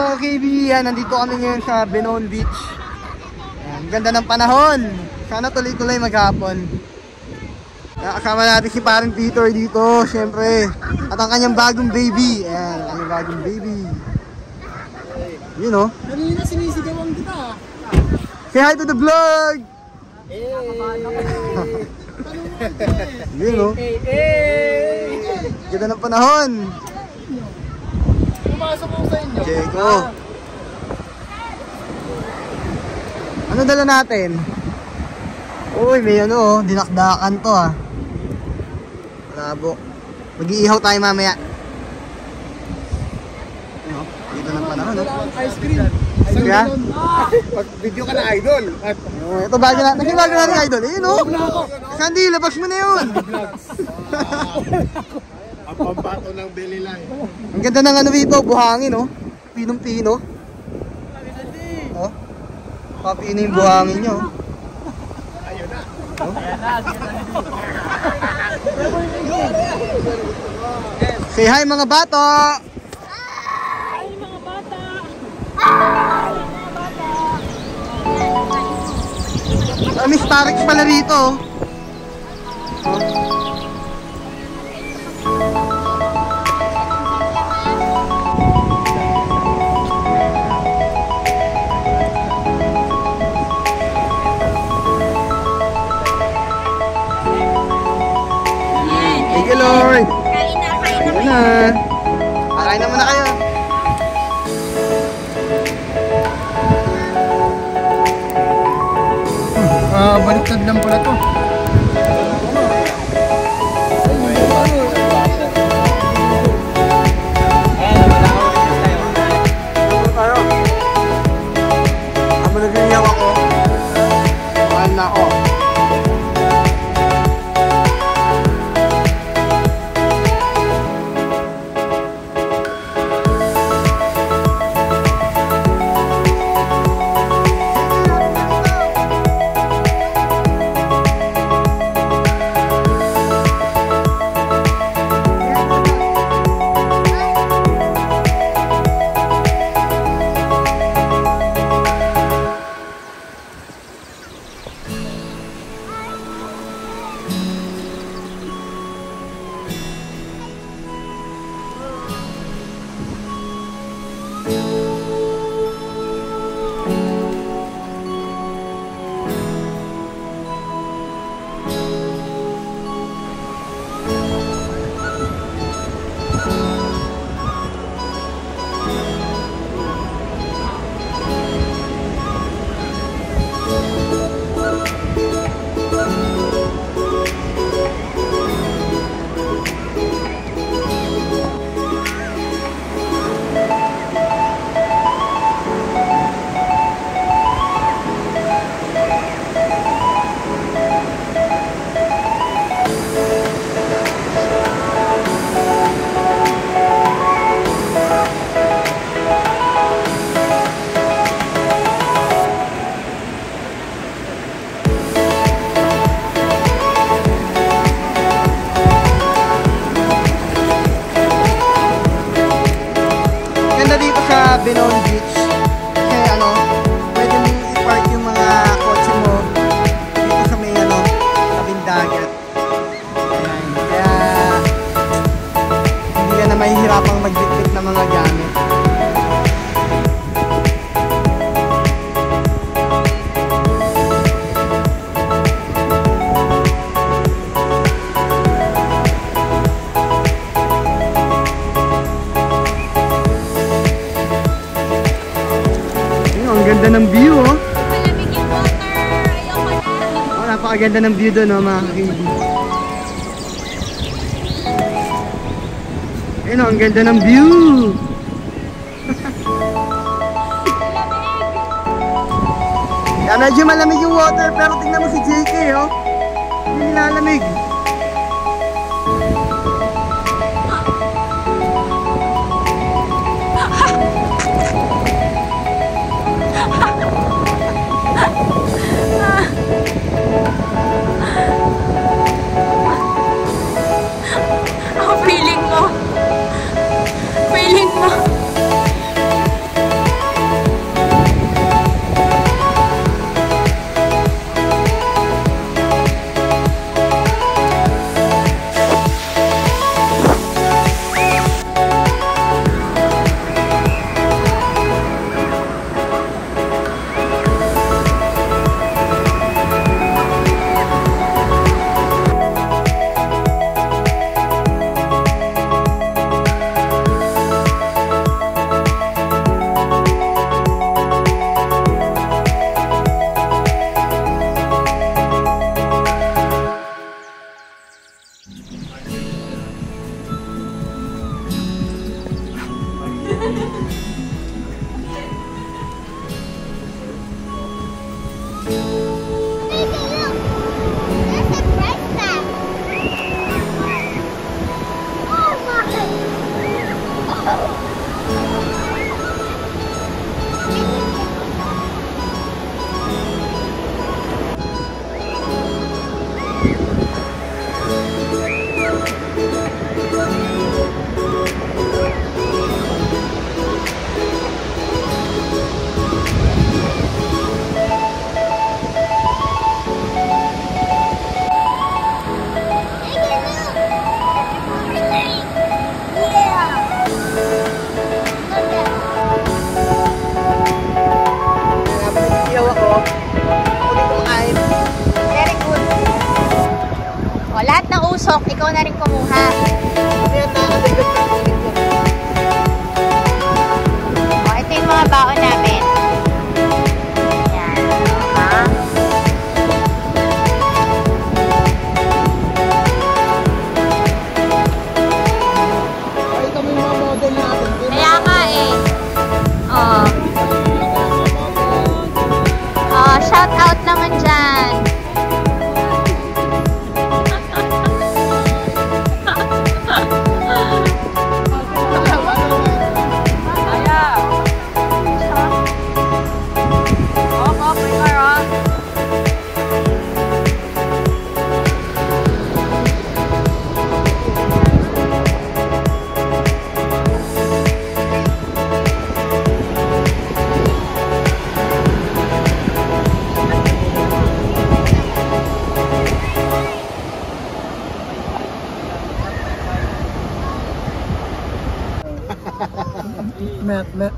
mga KB, nandito kami ngayon sa Benoon Beach. Ayan, ganda ng panahon. Sana tuloy-tuloy maghapon. Kasama natin si parang Peter dito, syempre. At ang kanyang bagong baby. Ayan, ang kanyang bagong baby. Yun o. Kanina sinisigawan kita. Say hi to the vlog! Yun o. Ganda ng panahon. Pumasok ko sa inyo. Jeko. Ano dala natin? Uy, may ano, dinakdakan to ah. Labo. Mag-iihaw tayo mamaya. Ano? Dito ng panahon, no? Ice cream. Kaya? Pag-video ka na idol. Ito bago na. Naging bago na rin idol. Eh, no? Sandy, labas mo na yun. Ang pambato ng beli lang. Ang ganda ng ano dito, buhangin, no? Pinong-pino. Oh? Papino yung buhangin nyo. Ayun na. Oh? Say hi mga bato! Hi mga bata! Miss Tarex pala rito. Oh. Thank you, Lord. Kain na. Kain na muna kayo. Baliktad lang pala to. Ang malagyan ako. Mahal na ako. Benoon Beach. Kasi ano, pwede mo i-park yung mga kotse mo dito sa may ano, tabing dagat. Ayan. Kaya hindi ka na mahihirapang magbitbit ng mga gamit. Ang ganda ng view, oh. Malamig yung water. Ayoko na. Oh, napakaganda ng view doon, oh, mga kakidi. Ayun, oh, ang ganda ng view. Yeah, medyo malamig yung water, pero tingnan mo si JK, oh. Hindi nilalamig. tusok, ikaw na rin kumuha. O, ito yung mga baon namin. Yan. Ha? Ito mo yung mga model natin. Kaya nga eh. Oh. Oh, shout out naman dyan.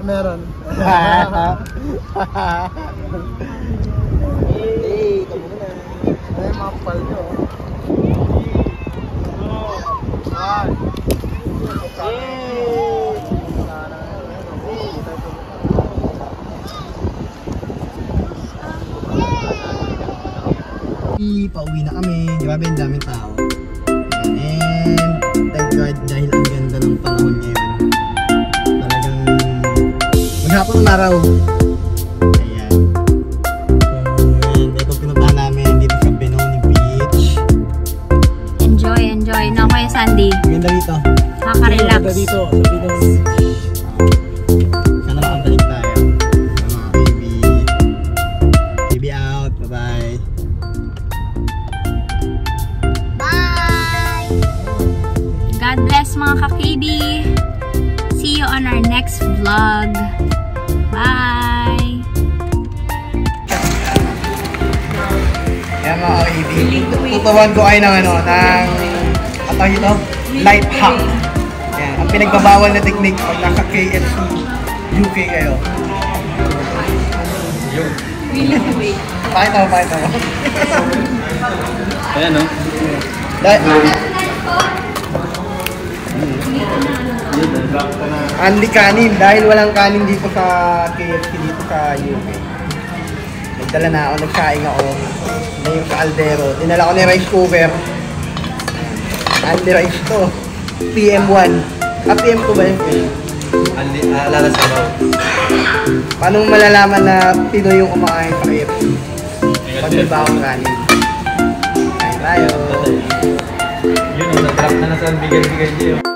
Meron. Hey, ito muna. Ay, mga pal nyo. Pauwi na kami. Grabe, ang daming tao. And thank God dahil ang ganda ng panahon ngayon. Talagang maghapon ng araw. Ayan. So, yan. Ito pinupahan namin dito sa Benoni Beach. Enjoy, enjoy. No, Kuya Sandy. Maganda dito. Nakaka-relax. Maganda dito sa Benoni Beach. Sana makabalik tayo. Sa mga baby. Baby out. Bye-bye. God bless mga ka-KB. See you on our next vlog. Bye! Yan mga ka-KB. Tuturuan ko kayo ng life hack. Yan. Ang pinagbabawal na technique pag nasa KFC UK kayo. Pakita mo. Ayan o. Only kanin dahil walang kanin dito sa KFC dito sa UK. Nagdala na ako, nagsaing ako. Na yung sa Aldero. Dinala ko ni rice cooker. Only rice to. PM1. PM2 ba yun? Alala sa baw. Paano mo malalaman na Pinoy yung kumakain sa KFC? Pag may bawang kanin. Kain tayo. Yun, nag-drop na sa bigay-bigay niyo.